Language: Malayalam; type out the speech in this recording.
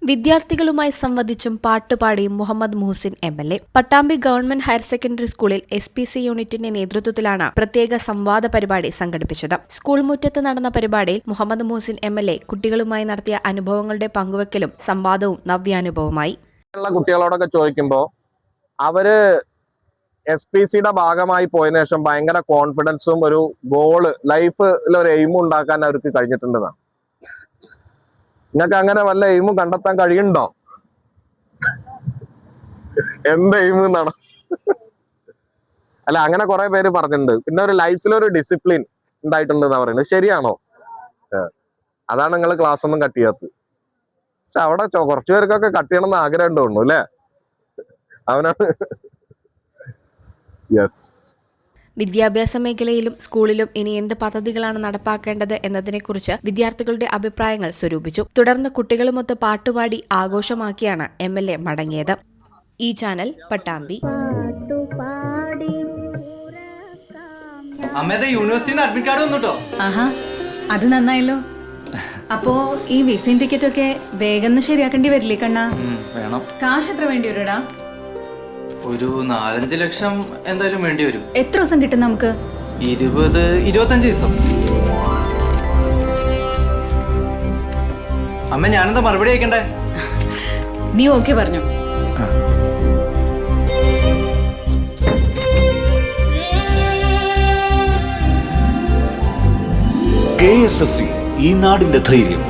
വിദ്യാർത്ഥികളുമായി സംവദിച്ചും പാട്ടുപാടിയും Muhammad Muhsin MLA. Pattambi government higher secondary സ്കൂളിൽ SPC യൂണിറ്റിന്റെ നേതൃത്വത്തിലാണ് പ്രത്യേക സംവാദ പരിപാടി സംഘടിപ്പിച്ചത്. സ്കൂൾ മുറ്റത്ത് നടന്ന പരിപാടിയിൽ മുഹമ്മദ് മുഹസിൻ എം.എൽ.എ. കുട്ടികളുമായി നടത്തിയ അനുഭവങ്ങളുടെ പങ്കുവെക്കലും സംവാദവും നവ്യാനുഭവമായി. കുട്ടികളോടൊക്കെ ചോദിക്കുമ്പോൾ അവര് SPCയുടെ ഭാഗമായി പോയതിനു ശേഷം ഭയങ്കര കോൺഫിഡൻസും ഒരു ഗോള് ലൈഫിൽ ഒരു എയിമും ഉണ്ടാക്കാൻ അവർക്ക് കഴിഞ്ഞിട്ടുണ്ടെന്നാണ്. നിങ്ങൾക്ക് അങ്ങനെ വല്ല എയിമും കണ്ടെത്താൻ കഴിയുന്നുണ്ടോ? എന്ത് എയിം എന്നാണ്? അല്ല, അങ്ങനെ കുറെ പേര് പറഞ്ഞിട്ടുണ്ട്. പിന്നെ ഒരു ലൈഫിലൊരു ഡിസിപ്ലിൻ ഉണ്ടായിട്ടുണ്ട് എന്നാ പറയുന്നത്. ശരിയാണോ? അതാണ് നിങ്ങൾ ക്ലാസ് ഒന്നും കട്ട് ചെയ്യാത്തത്. പക്ഷെ അവിടെ കുറച്ചു പേർക്കൊക്കെ കട്ട് ചെയ്യണം എന്ന് ആഗ്രഹം ഉണ്ടോ അല്ലേ? അവനാണ്. യെസ്. വിദ്യാഭ്യാസ മേഖലയിലും സ്കൂളിലും ഇനി എന്ത് പദ്ധതികളാണ് നടപ്പാക്കേണ്ടത് എന്നതിനെക്കുറിച്ച് വിദ്യാർത്ഥികളുടെ അഭിപ്രായങ്ങൾ സ്വരൂപിച്ചു. തുടർന്ന് കുട്ടികളുമൊത്ത് പാട്ടുപാടി ആഘോഷമാക്കിയാണ് MLA മടങ്ങിയത്. ഈ ചാനൽ പട്ടാമ്പി. യൂണിവേഴ്സിറ്റിയിൽ അഡ്മിറ്റ് കാർഡ് വന്നുട്ടോ. ആഹാ, അത് നന്നായല്ലോ. അപ്പോ ഈ വിസയും ടിക്കറ്റൊക്കെ വേഗം ശരിയാക്കേണ്ടി വരില്ലേ കണ്ണാ? വേണം. കാശ് എത്ര വേണ്ടി വരുടാ? ഒരു 4-5 ലക്ഷം എന്തായാലും വേണ്ടി വരും. എത്ര ദിവസം കിട്ടും നമുക്ക്? 20-25 ദിവസം. അമ്മ, ഞാനെന്താ മറുപടി അയക്കണ്ടേ? നീ ഓക്കെ പറഞ്ഞു. KSFE, ഈ നാടിന്റെ ധൈര്യം.